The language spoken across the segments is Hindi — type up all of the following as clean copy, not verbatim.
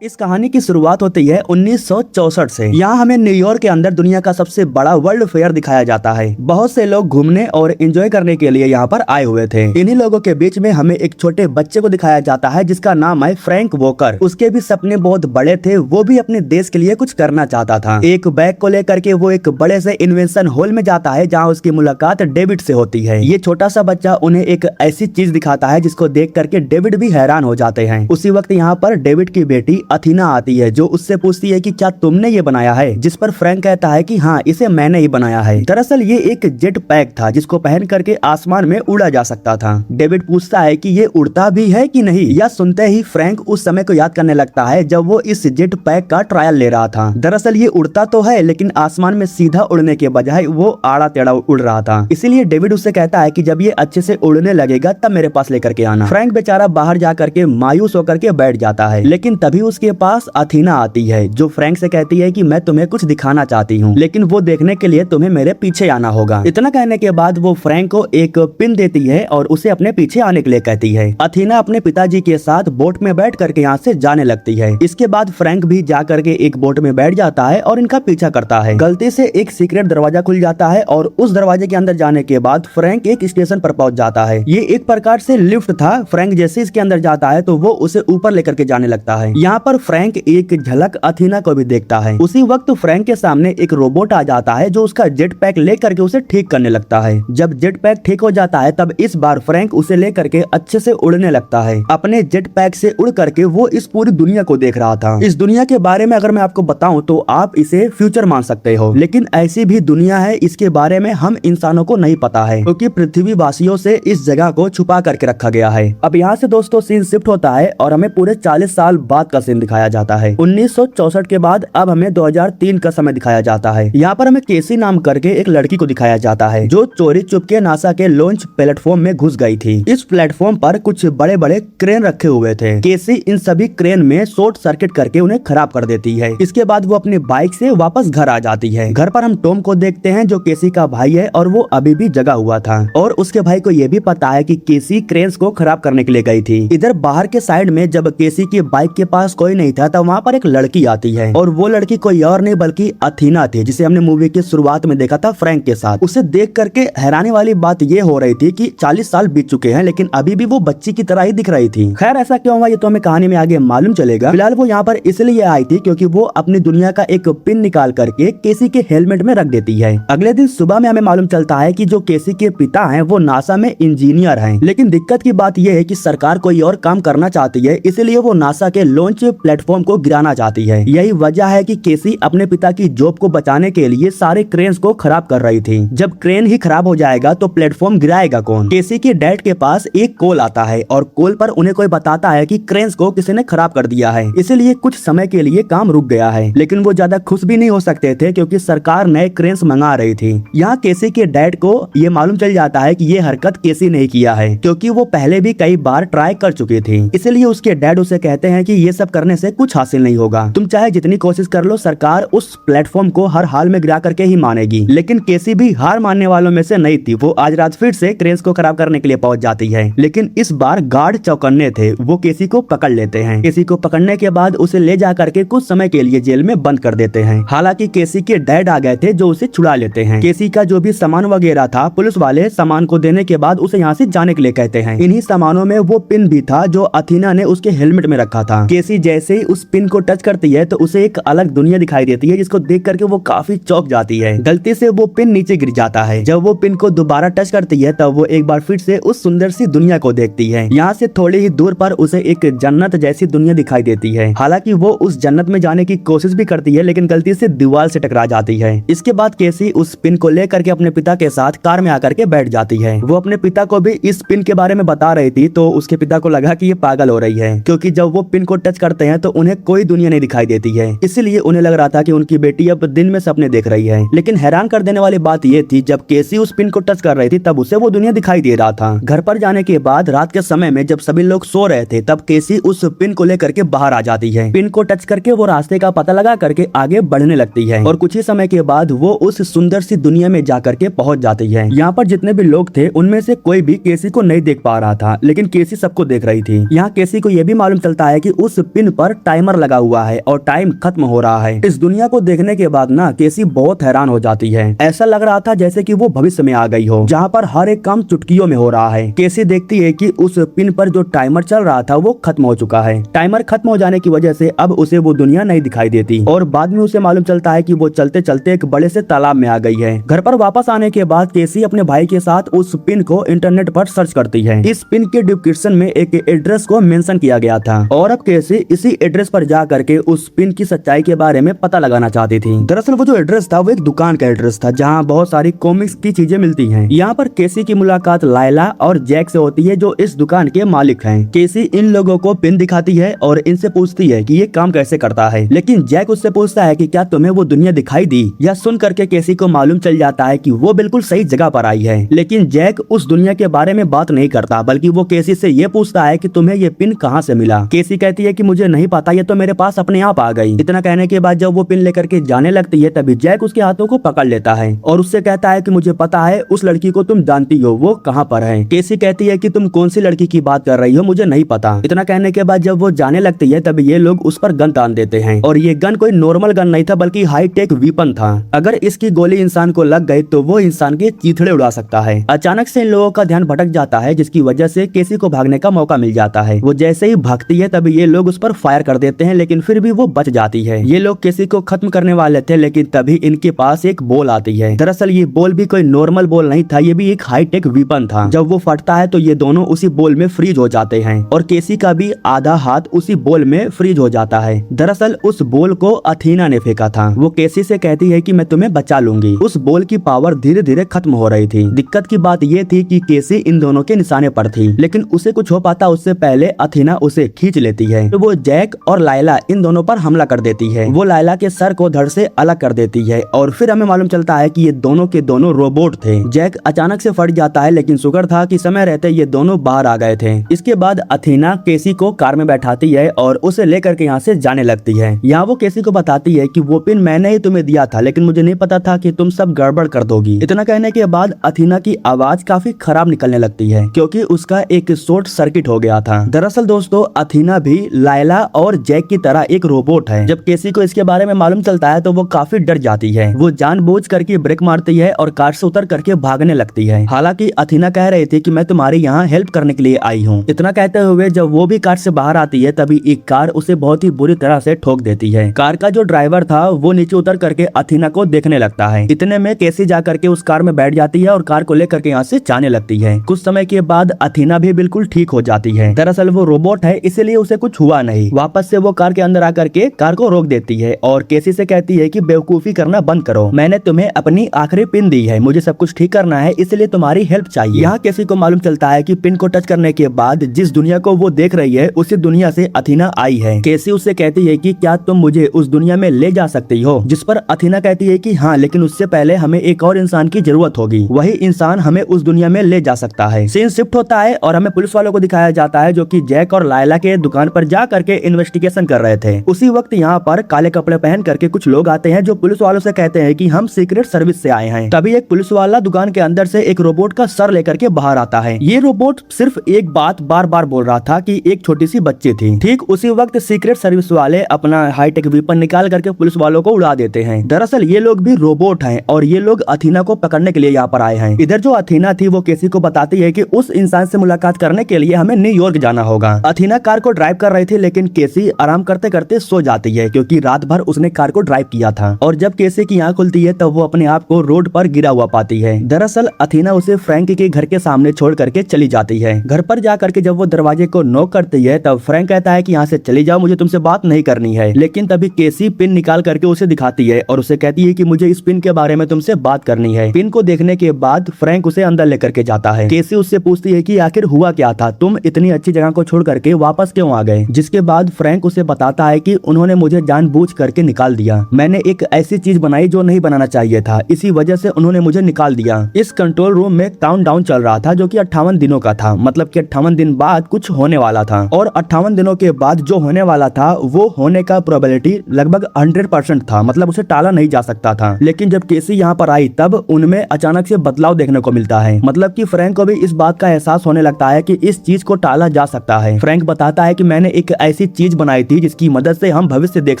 इस कहानी की शुरुआत होती है 1964 से। यहाँ हमें न्यूयॉर्क के अंदर दुनिया का सबसे बड़ा वर्ल्ड फेयर दिखाया जाता है। बहुत से लोग घूमने और एंजॉय करने के लिए यहाँ पर आए हुए थे। इन्हीं लोगों के बीच में हमें एक छोटे बच्चे को दिखाया जाता है जिसका नाम है फ्रैंक वॉकर। उसके भी सपने बहुत बड़े थे, वो भी अपने देश के लिए कुछ करना चाहता था। एक बैग को लेकर के वो एक बड़े से इन्वेंशन हॉल में जाता है जहाँ उसकी मुलाकात डेविड से होती है। ये छोटा सा बच्चा उन्हें एक ऐसी चीज दिखाता है जिसको देख करके डेविड भी हैरान हो जाते हैं। उसी वक्त यहाँ पर डेविड की बेटी अथीना आती है जो उससे पूछती है कि क्या तुमने ये बनाया है, जिस पर फ्रैंक कहता है कि हाँ, इसे मैंने ही बनाया है। दरअसल ये एक जेट पैक था जिसको पहन करके आसमान में उड़ा जा सकता था। डेविड पूछता है कि ये उड़ता भी है कि नहीं। यह सुनते ही फ्रैंक उस समय को याद करने लगता है जब वो इस जेट पैक का ट्रायल ले रहा था। दरअसल ये उड़ता तो है लेकिन आसमान में सीधा उड़ने के बजाय वो आड़ा टेढ़ा उड़ रहा था। इसीलिए डेविड उससे कहता है कि जब ये अच्छे से उड़ने लगेगा तब मेरे पास लेकर के आना। फ्रैंक बेचारा बाहर जा करके मायूस होकर के बैठ जाता है, लेकिन तभी उसके पास अथीना आती है जो फ्रैंक से कहती है कि मैं तुम्हें कुछ दिखाना चाहती हूँ, लेकिन वो देखने के लिए तुम्हें मेरे पीछे आना होगा। इतना कहने के बाद वो फ्रैंक को एक पिन देती है और उसे अपने पीछे आने के लिए कहती है। अथीना अपने पिताजी के साथ बोट में बैठ करके यहाँ से जाने लगती है। इसके बाद फ्रैंक भी जा करके एक बोट में बैठ जाता है और इनका पीछा करता है। गलती से एक सीक्रेट दरवाजा खुल जाता है और उस दरवाजे के अंदर जाने के बाद फ्रैंक एक स्टेशन पर पहुंच जाता है। ये एक प्रकार से लिफ्ट था। फ्रैंक जैसे इसके अंदर जाता है तो वो उसे ऊपर लेकर के जाने लगता है। यहाँ पर फ्रैंक एक झलक अथीना को भी देखता है। उसी वक्त फ्रैंक के सामने एक रोबोट आ जाता है जो उसका जेट पैक लेकर के उसे ठीक करने लगता है। जब जेट पैक ठीक हो जाता है तब इस बार फ्रैंक उसे लेकर के अच्छे से उड़ने लगता है। अपने जेट पैक से उड़ करके वो इस पूरी दुनिया को देख रहा था। इस दुनिया के बारे में अगर मैं आपको बताऊं तो आप इसे फ्यूचर मान सकते हो, लेकिन ऐसी भी दुनिया है इसके बारे में हम इंसानों को नहीं पता है क्योंकि पृथ्वी वासियों से इस जगह को छुपा करके रखा गया है। अब यहाँ से दोस्तों सीन शिफ्ट होता है और हमें पूरे 40 साल बाद का सीन दिखाया जाता है। 1964 के बाद अब हमें 2003 का समय दिखाया जाता है। यहाँ पर हमें केसी नाम करके एक लड़की को दिखाया जाता है जो चोरी चुपके नासा के लॉन्च प्लेटफॉर्म में घुस गई थी। इस प्लेटफॉर्म पर कुछ बड़े बड़े क्रेन रखे हुए थे। केसी इन सभी क्रेन में शॉर्ट सर्किट करके उन्हें खराब कर देती है। इसके बाद वो अपनी बाइक से वापस घर आ जाती है। घर पर हम टॉम को देखते हैं जो केसी का भाई है और वो अभी भी जगा हुआ था और उसके भाई को ये भी पता है कि केसी क्रेन्स को खराब करने के लिए गई थी। इधर बाहर के साइड में जब केसी की बाइक के पास कोई नहीं था तब वहाँ पर एक लड़की आती है और वो लड़की कोई और नहीं बल्कि अथीना थी जिसे हमने मूवी की शुरुआत में देखा था फ्रैंक के साथ। उसे देख करके हैरानी वाली बात ये हो रही थी कि 40 साल बीत चुके हैं लेकिन अभी भी वो बच्ची की तरह ही दिख रही थी। खैर ऐसा क्यों हुआ ये तो हमें कहानी में आगे मालूम चलेगा। फिलहाल वो यहाँ पर इसलिए आई थी क्योंकि वो अपनी दुनिया का एक पिन निकाल करके केसी के हेलमेट में रख देती है। अगले दिन सुबह में हमें मालूम चलता है कि जो केसी के पिता हैं वो नासा में इंजीनियर हैं, लेकिन दिक्कत की बात यह है कि सरकार कोई और काम करना चाहती है, इसलिए वो नासा के लॉन्च प्लेटफॉर्म को गिराना चाहती है। यही वजह है कि केसी अपने पिता की जॉब को बचाने के लिए सारे क्रेन्स को खराब कर रही थी। जब क्रेन ही खराब हो जाएगा तो प्लेटफॉर्म गिराएगा कौन। केसी के डैड के पास एक कॉल आता है और कॉल पर उन्हें कोई बताता है कि क्रेन्स को किसी ने खराब कर दिया है, इसलिए कुछ समय के लिए काम रुक गया है। लेकिन वो ज्यादा खुश भी नहीं हो सकते थे क्योंकि सरकार नए क्रेन्स मंगा रही थी। यहाँ केसी के डैड को ये मालूम चल जाता है कि ये हरकत केसी ने किया है क्योंकि वो पहले भी कई बार ट्राई कर चुकी थी। इसलिए उसके डैड उसे कहते हैं कि ये सब करने से कुछ हासिल नहीं होगा, तुम चाहे जितनी कोशिश कर लो सरकार उस प्लेटफॉर्म को हर हाल में गिरा करके ही मानेगी। लेकिन केसी भी हार मानने वालों में से नहीं थी। वो आज रात फिर से क्रेन्स को खराब करने के लिए पहुंच जाती है, लेकिन इस बार गार्ड चौकन्ने थे। वो केसी को पकड़ लेते हैं। केसी को पकड़ने के बाद उसे ले जा करके कुछ समय के लिए जेल में बंद कर देते हैं। हालांकि केसी के डैड आ गए थे जो उसे छुड़ा लेते हैं। केसी का जो भी सामान वगैरह था पुलिस वाले सामान को देने के बाद उसे यहाँ से जाने के लिए कहते हैं। इन्हीं सामानों में वो पिन भी था जो अथीना ने उसके हेलमेट में रखा था। केसी जैसे ही उस पिन को टच करती है तो उसे एक अलग दुनिया दिखाई देती है जिसको देख करके वो काफी चौंक जाती है। गलती से वो पिन नीचे गिर जाता है। जब वो पिन को दोबारा टच करती है तब वो एक बार फिर से उस सुंदर सी दुनिया को देखती है। यहाँ से थोड़ी ही दूर पर उसे एक जन्नत जैसी दुनिया दिखाई देती है। हालांकि वो उस जन्नत में जाने की कोशिश भी करती है लेकिन गलती से दीवार से टकरा जाती है। इसके बाद केसी उस पिन को लेकर के अपने पिता के साथ कार में आकर के बैठ जाती है। वो अपने पिता को भी इस पिन के बारे में बता रही थी तो उसके पिता को लगा कि ये पागल हो रही है क्योंकि जब वो पिन को टच करते हैं तो उन्हें कोई दुनिया नहीं दिखाई देती है। इसलिए उन्हें लग रहा था कि उनकी बेटी अब दिन में सपने देख रही है। लेकिन हैरान कर देने वाली बात ये थी जब केसी उस पिन को टच कर रही थी तब उसे वो दुनिया दिखाई दे रहा था। घर पर जाने के बाद रात के समय में जब सभी लोग सो रहे थे तब केसी उस पिन को लेकर के बाहर आ जाती है। पिन को टच करके वो रास्ते का पता लगा करके आगे बढ़ने लगती है और कुछ ही समय के बाद वो उस सुंदर सी दुनिया में जा करके पहुंच जाती है। यहाँ पर जितने भी लोग थे उनमें से कोई भी केसी को नहीं देख पा रहा था लेकिन केसी सबको देख रही थी। यहाँ केसी को यह भी मालूम चलता है कि उस पिन पिन पर टाइमर लगा हुआ है और टाइम खत्म हो रहा है। इस दुनिया को देखने के बाद ना केसी बहुत हैरान हो जाती है। ऐसा लग रहा था जैसे कि वो भविष्य में आ गई हो, जहाँ पर हर एक काम चुटकियों में हो रहा है। केसी देखती है कि उस पिन पर जो टाइमर चल रहा था वो खत्म हो चुका है। टाइमर खत्म हो जाने की वजह से अब उसे वो दुनिया नहीं दिखाई देती और बाद में उसे मालूम चलता है कि वो चलते चलते एक बड़े से तालाब में आ गई है। घर पर वापस आने के बाद केसी अपने भाई के साथ उस पिन को इंटरनेट पर सर्च करती है। इस पिन के डिस्क्रिप्शन में एक एड्रेस को मेंशन किया गया था और अब केसी इसी एड्रेस पर जा करके उस पिन की सच्चाई के बारे में पता लगाना चाहती थी। दरअसल वो जो एड्रेस था वो एक दुकान का एड्रेस था जहाँ बहुत सारी कॉमिक्स की चीजें मिलती हैं। यहाँ पर केसी की मुलाकात लायला और जैक से होती है जो इस दुकान के मालिक हैं। केसी इन लोगों को पिन दिखाती है और इनसे पूछती है कि ये काम कैसे करता है, लेकिन जैक उससे पूछता है कि क्या तुम्हें वो दुनिया दिखाई दी। यह सुन करके केसी को मालूम चल जाता है कि वो बिल्कुल सही जगह पर आई है, लेकिन जैक उस दुनिया के बारे में बात नहीं करता बल्कि वो केसी से ये पूछता है कि तुम्हें ये पिन कहाँ से मिला। केसी कहती है कि मुझे नहीं पता, ये तो मेरे पास अपने आप आ गई। इतना कहने के बाद जब वो पिन लेकर के जाने लगती है तभी जैक उसके हाथों को पकड़ लेता है और उससे कहता है कि मुझे पता है उस लड़की को तुम जानती हो, वो कहाँ पर है। केसी कहती है कि तुम कौन सी लड़की की बात कर रही हो, मुझे नहीं पता। इतना कहने के बाद जब वो जाने लगती है तभी ये लोग उस पर गन तान देते हैं और ये गन कोई नॉर्मल गन नहीं था बल्कि हाई टेक वीपन था। अगर इसकी गोली इंसान को लग गई तो वो इंसान के चीथड़े उड़ा सकता है। अचानक से इन लोगों का ध्यान भटक जाता है जिसकी वजह से केसी को भागने का मौका मिल जाता है। वो जैसे ही भागती है तभी ये लोग उस पर फायर कर देते हैं लेकिन फिर भी वो बच जाती है। ये लोग केसी को खत्म करने वाले थे लेकिन तभी इनके पास एक बॉल आती है। दरअसल ये बॉल भी कोई नॉर्मल बॉल नहीं था, ये भी एक हाई टेक वीपन था। जब वो फटता है तो ये दोनों उसी बॉल में फ्रीज हो जाते हैं और केसी का भी आधा हाथ उसी बॉल में फ्रीज हो जाता है। दरअसल उस बॉल को अथीना ने फेंका था। वो केसी से कहती है कि मैं तुम्हें बचा लूंगी। उस बॉल की पावर धीरे धीरे खत्म हो रही थी। दिक्कत की बात ये थी कि केसी इन दोनों के निशाने पर थी, लेकिन उसे कुछ हो पाता उससे पहले अथीना उसे खींच लेती है। तो वो जैक और लायला इन दोनों पर हमला कर देती है। वो लायला के सर को धड़ से अलग कर देती है और फिर हमें मालूम चलता है कि ये दोनों के दोनों रोबोट थे। जैक अचानक से फट जाता है लेकिन शुक्र था कि समय रहते ये दोनों बाहर आ गए थे। इसके बाद अथीना केसी को कार में बैठाती है और उसे लेकर के यहाँ से जाने लगती है। यहाँ वो केसी को बताती है कि वो पिन मैंने ही तुम्हें दिया था लेकिन मुझे नहीं पता था कि तुम सब गड़बड़ कर दोगी। इतना कहने के बाद अथीना की आवाज काफी खराब निकलने लगती है क्योंकि उसका एक शॉर्ट सर्किट हो गया था। दरअसल दोस्तों अथीना भी लायला और जैक की तरह एक रोबोट है। जब केसी को इसके बारे में मालूम चलता है तो वो काफी डर जाती है। वो जानबूझ करके ब्रेक मारती है और कार से उतर करके भागने लगती है। हालांकि अथीना कह रही थी कि मैं तुम्हारे यहाँ हेल्प करने के लिए आई हूँ। इतना कहते हुए जब वो भी कार से बाहर आती है तभी एक कार उसे बहुत ही बुरी तरह से ठोक देती है। कार का जो ड्राइवर था वो नीचे उतर करके अथीना को देखने लगता है। इतने में केसी जा करके उस कार में बैठ जाती है और कार को लेकर के यहाँ से जाने लगती है। कुछ समय के बाद अथीना भी बिल्कुल ठीक हो जाती है। दरअसल वो रोबोट है इसलिए उसे कुछ हुआ नहीं। वापस से वो कार के अंदर आकर के कार को रोक देती है और केसी से कहती है कि बेवकूफी करना बंद करो, मैंने तुम्हें अपनी आखिरी पिन दी है, मुझे सब कुछ ठीक करना है इसलिए तुम्हारी हेल्प चाहिए। यहाँ केसी को मालूम चलता है कि पिन को टच करने के बाद जिस दुनिया को वो देख रही है उसी दुनिया से अथीना आई है। केसी उससे कहती है कि क्या तुम मुझे उस दुनिया में ले जा सकती हो, जिस पर अथीना कहती है कि हाँ, लेकिन उससे पहले हमें एक और इंसान की जरूरत होगी, वही इंसान हमें उस दुनिया में ले जा सकता है। सीन शिफ्ट होता है और हमें पुलिस वालों को दिखाया जाता है जो कि जैक और लायला के दुकान पर जा करके इन्वेस्टिगेशन कर रहे थे। उसी वक्त यहाँ पर काले कपड़े पहन करके कुछ लोग आते हैं जो पुलिस वालों से कहते हैं कि हम सीक्रेट सर्विस से आए हैं। तभी एक पुलिस वाला दुकान के अंदर से एक रोबोट का सर लेकर के बाहर आता है। ये रोबोट सिर्फ एक बात बार बार बोल रहा था कि एक छोटी सी बच्ची थी। ठीक उसी वक्त सीक्रेट सर्विस वाले अपना हाईटेक वीपन निकाल करके पुलिस वालों को उड़ा देते हैं। दरअसल ये लोग भी रोबोट हैं और ये लोग अथीना को पकड़ने के लिए यहाँ पर आए हैं। इधर जो अथीना थी वो केसी को बताती है कि उस इंसान से मुलाकात करने के लिए हमें न्यूयॉर्क जाना होगा। अथीना कार को ड्राइव कर रही थी लेकिन केसी आराम करते करते सो जाती है क्योंकि रात भर उसने कार को ड्राइव किया था और जब केसी की आंख खुलती है तब वो अपने आप को रोड पर गिरा हुआ पाती है। दरअसल अथीना उसे फ्रैंक के घर के सामने छोड़ करके चली जाती है। घर पर जा करके जब वो दरवाजे को नॉक करती है तब फ्रैंक कहता है कि यहाँ से चली जाओ, मुझे तुमसे बात नहीं करनी है। लेकिन तभी केसी पिन निकाल करके उसे दिखाती है और उसे कहती है कि मुझे इस पिन के बारे में तुमसे बात करनी है। पिन को देखने के बाद फ्रैंक उसे अंदर लेकर के जाता है। केसी उससे पूछती है कि आखिर हुआ क्या था, तुम इतनी अच्छी जगह को छोड़ करके वापस क्यों आ गए। जिसके बाद फ्रैंक उसे बताता है कि उन्होंने मुझे जानबूझ करके निकाल दिया, मैंने एक ऐसी चीज बनाई जो नहीं बनाना चाहिए था, इसी वजह से उन्होंने मुझे निकाल दिया। इस कंट्रोल रूम में काउंटडाउन चल रहा था जो कि 58 दिनों का था, मतलब कि 58 दिन बाद कुछ होने वाला था और 58 दिनों के बाद जो होने वाला था वो होने का प्रोबेबिलिटी लगभग 100% था, मतलब उसे टाला नहीं जा सकता था। लेकिन जब केसी यहाँ पर आई तब उनमें अचानक से बदलाव देखने को मिलता है, मतलब कि फ्रैंक को भी इस बात का एहसास होने लगता है कि इस चीज को टाला जा सकता है। फ्रैंक बताता है कि मैंने एक ऐसी ऐसी चीज बनाई थी जिसकी मदद से हम भविष्य देख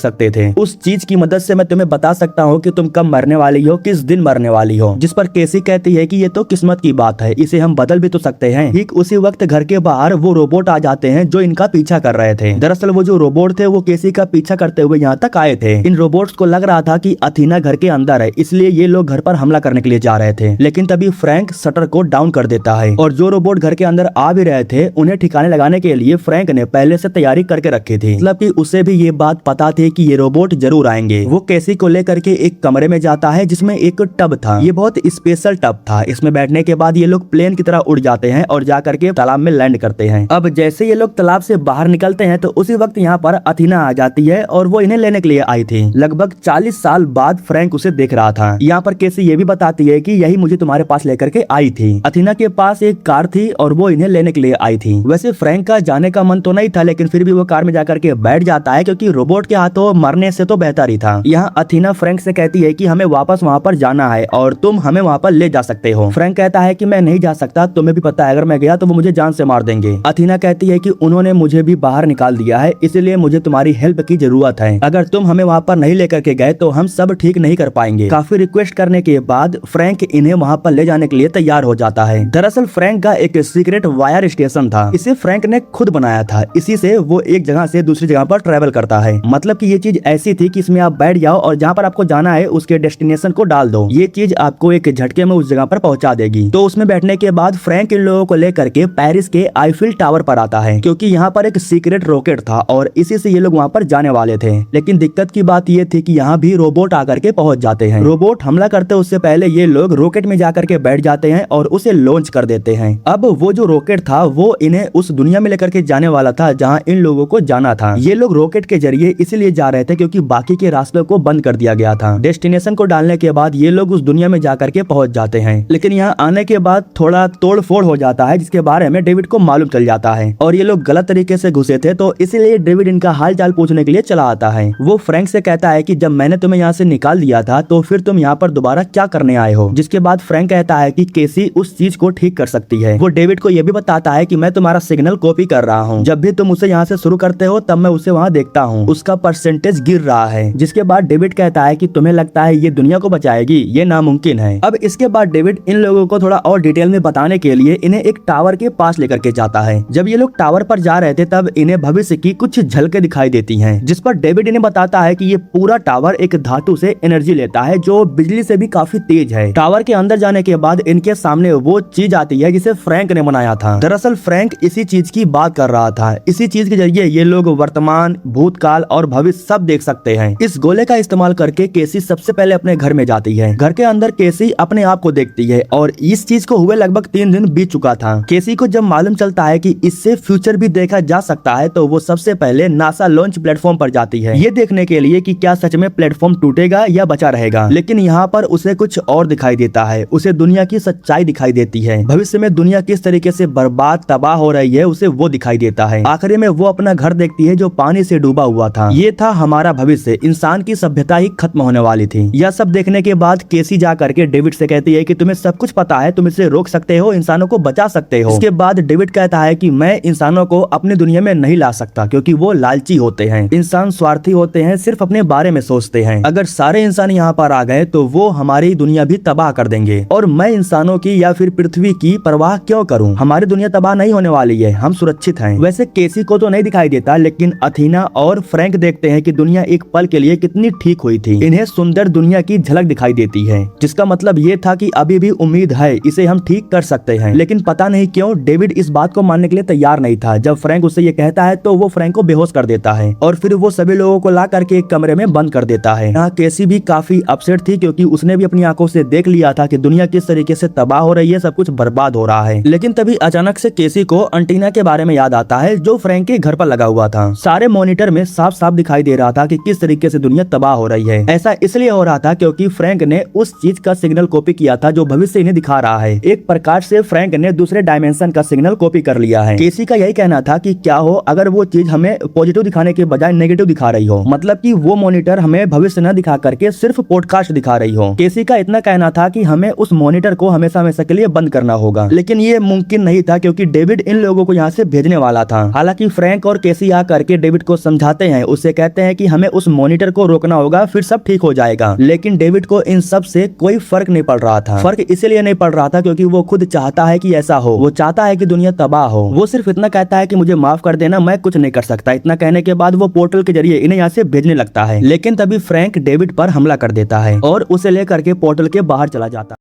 सकते थे। उस चीज की मदद से मैं तुम्हें बता सकता हूँ कि तुम कब मरने वाली हो, किस दिन मरने वाली हो। जिस पर केसी कहती है कि ये तो किस्मत की बात है, इसे हम बदल भी तो सकते हैं। ठीक उसी वक्त घर के बाहर वो रोबोट आ जाते हैं जो इनका पीछा कर रहे थे। दरअसल वो जो रोबोट थे वो केसी का पीछा करते हुए यहाँ तक आए थे। इन रोबोट्स को लग रहा था कि अथीना घर के अंदर है, इसलिए ये लोग घर पर हमला करने के लिए जा रहे थे। लेकिन तभी फ्रैंक शटर को डाउन कर देता है और जो रोबोट घर के अंदर आ भी रहे थे उन्हें ठिकाने लगाने के लिए फ्रैंक ने पहले से तैयारी करके रखी थी। मतलब कि उसे भी ये बात पता थी कि ये रोबोट जरूर आएंगे। वो केसी को लेकर के एक कमरे में जाता है जिसमें एक टब था। ये बहुत स्पेशल टब था। इसमें बैठने के बाद ये लोग प्लेन की तरह उड़ जाते हैं और जा करके तालाब में लैंड करते हैं। अब जैसे ये लोग तालाब से बाहर निकलते हैं तो उसी वक्त यहाँ पर अथीना आ जाती है और वो इन्हें लेने के लिए आई थी। लगभग 40 साल बाद फ्रैंक उसे देख रहा था। यहाँ पर केसी ये भी बताती है कि यही मुझे तुम्हारे पास लेकर के आई थी। अथीना के पास एक कार थी और वो इन्हें लेने के लिए आई थी। वैसे फ्रैंक का जाने का मन तो नहीं था, लेकिन फिर भी वो कार में जाकर के बैठ जाता है क्योंकि रोबोट के हाथों मरने से तो बेहतर ही था। यहाँ अथीना फ्रैंक से कहती है कि हमें वापस वहाँ पर जाना है और तुम हमें वहाँ पर ले जा सकते हो। फ्रैंक कहता है कि मैं नहीं जा सकता, तुम्हें भी पता है अगर मैं गया तो वो मुझे जान से मार देंगे। अथीना कहती है कि उन्होंने मुझे भी बाहर निकाल दिया है, इसलिए मुझे तुम्हारी हेल्प की जरूरत है। अगर तुम हमें वहाँ पर नहीं लेकर के गए तो हम सब ठीक नहीं कर पाएंगे। काफी रिक्वेस्ट करने के बाद फ्रैंक इन्हें वहाँ पर ले जाने के लिए तैयार हो जाता है। दरअसल फ्रैंक का एक सीक्रेट वायर स्टेशन था। इसे फ्रैंक ने खुद बनाया था। इसी से वो एक जगह से दूसरी जगह पर ट्रेवल करता है। मतलब कि ये चीज ऐसी थी कि इसमें आप बैठ जाओ और जहाँ पर आपको जाना है उसके डेस्टिनेशन को डाल दो। ये चीज आपको एक झटके में उस जगह पर पहुंचा देगी। तो उसमें बैठने के बाद फ्रैंक इन लोगों को लेकर के पेरिस के आईफिल टावर पर आता है क्योंकि यहाँ पर एक सीक्रेट रॉकेट था और इसी से ये लोग वहाँ पर जाने वाले थे। लेकिन दिक्कत की बात ये थी कि यहाँ भी रोबोट आकर के पहुंच जाते हैं। रोबोट हमला करते उससे पहले ये लोग रॉकेट में जाकर के बैठ जाते हैं और उसे लॉन्च कर देते हैं। अब वो जो रॉकेट था वो इन्हें उस दुनिया में लेकर के जाने वाला था जहाँ इन लोगों को जाना था। ये लोग रॉकेट के जरिए इसलिए जा रहे थे क्योंकि बाकी के रास्तों को बंद कर दिया गया था। डेस्टिनेशन को डालने के बाद ये लोग उस दुनिया में जाकर के पहुंच जाते हैं। लेकिन यहाँ आने के बाद थोड़ा तोड़ फोड़ हो जाता है जिसके बारे में डेविड को मालूम चल जाता है और ये लोग गलत तरीके से घुसे थे तो इसलिए डेविड इनका हाल चाल पूछने के लिए चला आता है। वो फ्रैंक से कहता है कि जब मैंने तुम्हें यहाँ से निकाल दिया था तो फिर तुम यहाँ पर दोबारा क्या करने आए हो। जिसके बाद फ्रैंक कहता है कि केसी उस चीज को ठीक कर सकती है। वो डेविड को यह भी बताता है कि मैं तुम्हारा सिग्नल कॉपी कर रहा हूँ। जब भी तुम उसे यहाँ से शुरू करते हो तब मैं उसे वहाँ देखता हूँ, उसका परसेंटेज गिर रहा है। जिसके बाद डेविड कहता है कि तुम्हें लगता है ये दुनिया को बचाएगी, ये नामुमकिन है। अब इसके बाद डेविड इन लोगों को थोड़ा और डिटेल में बताने के लिए इन्हें एक टावर के पास लेकर के जाता है। जब ये लोग टावर पर जा रहे थे तब इन्हें भविष्य की कुछ झलकें दिखाई देती हैं, जिस पर डेविड इन्हें बताता है कि ये पूरा टावर एक धातु से एनर्जी लेता है जो बिजली से भी काफी तेज है। टावर के अंदर जाने के बाद इनके सामने वो चीज आती है जिसे फ्रैंक ने बनाया था। दरअसल फ्रैंक इसी चीज की बात कर रहा था। इसी चीज के जरिए ये लोग वर्तमान, भूतकाल और भविष्य सब देख सकते हैं। इस गोले का इस्तेमाल करके केसी सबसे पहले अपने घर में जाती है। घर के अंदर केसी अपने आप को देखती है और इस चीज को हुए लगभग 3 दिन बीत चुका था। केसी को जब मालूम चलता है कि इससे फ्यूचर भी देखा जा सकता है तो वो सबसे पहले नासा लॉन्च प्लेटफॉर्म पर जाती है, ये देखने के लिए कि क्या सच में प्लेटफॉर्म टूटेगा या बचा रहेगा। लेकिन यहाँ पर उसे कुछ और दिखाई देता है। उसे दुनिया की सच्चाई दिखाई देती है। भविष्य में दुनिया किस तरीके से बर्बाद, तबाह हो रही है उसे वो दिखाई देता है। आखिरी में वो अपना घर देखती है जो पानी से डूबा हुआ था। ये था हमारा भविष्य, इंसान की सभ्यता ही खत्म होने वाली थी। यह सब देखने के बाद केसी जा करके डेविड से कहती है कि तुम्हें सब कुछ पता है, तुम इसे रोक सकते हो, इंसानों को बचा सकते हो। इसके बाद डेविड कहता है कि मैं इंसानों को अपनी दुनिया में नहीं ला सकता क्योंकि वो लालची होते हैं। इंसान स्वार्थी होते हैं, सिर्फ अपने बारे में सोचते हैं। अगर सारे इंसान यहाँ पर आ गए तो वो हमारी दुनिया भी तबाह कर देंगे और मैं इंसानों की या फिर पृथ्वी की परवाह क्यों करूं? हमारी दुनिया तबाह नहीं होने वाली है, हम सुरक्षित हैं। वैसे केसी को तो नहीं दिखाई देता, लेकिन अथीना और फ्रैंक देखते हैं कि दुनिया एक पल के लिए कितनी ठीक हुई थी। इन्हें सुंदर दुनिया की झलक दिखाई देती है, जिसका मतलब ये था कि अभी भी उम्मीद है, इसे हम ठीक कर सकते हैं। लेकिन पता नहीं क्यों डेविड इस बात को मानने के लिए तैयार नहीं था। जब फ्रैंक उससे ये कहता है तो वो फ्रैंक को बेहोश कर देता है और फिर वो सभी लोगों को ला करके एक कमरे में बंद कर देता है। यहाँ केसी भी काफी अपसेट थी क्योंकि उसने भी अपनी आंखों से देख लिया था कि दुनिया किस तरीके से तबाह हो रही है, सब कुछ बर्बाद हो रहा है। लेकिन तभी अचानक से केसी को एंटीना के बारे में याद आता है जो फ्रैंक के घर पर लगा हुआ था। सारे मॉनिटर में साफ साफ दिखाई दे रहा था कि किस तरीके से दुनिया तबाह हो रही है। ऐसा इसलिए हो रहा था क्योंकि फ्रैंक ने उस चीज का सिग्नल कॉपी किया था जो भविष्य इन्हें दिखा रहा है। एक प्रकार से फ्रैंक ने दूसरे डायमेंशन का सिग्नल कॉपी कर लिया है। केसी का यही कहना था कि क्या हो अगर वो चीज हमें पॉजिटिव दिखाने के बजाय नेगेटिव दिखा रही हो, मतलब कि वो मॉनिटर हमें भविष्य न दिखा करके सिर्फ पॉडकास्ट दिखा रही हो। केसी का इतना कहना था कि हमें उस मॉनिटर को हमेशा हमेशा के लिए बंद करना होगा, लेकिन ये मुमकिन नहीं था क्योंकि डेविड इन लोगों को यहाँ से भेजने वाला था। हालांकि फ्रैंक और केसी आ करके डेविड को समझाते हैं, उससे कहते हैं कि हमें उस मॉनिटर को रोकना होगा, फिर सब ठीक हो जाएगा। लेकिन डेविड को इन सब से कोई फर्क नहीं पड़ रहा था। फर्क इसलिए नहीं पड़ रहा था क्योंकि वो खुद चाहता है कि ऐसा हो, वो चाहता है कि दुनिया तबाह हो। वो सिर्फ इतना कहता है कि मुझे माफ कर देना, मैं कुछ नहीं कर सकता। इतना कहने के बाद वो पोर्टल के जरिए इन्हें यहाँ से भेजने लगता है। लेकिन तभी फ्रैंक डेविड पर हमला कर देता है और उसे लेकर के पोर्टल के बाहर चला जाता है।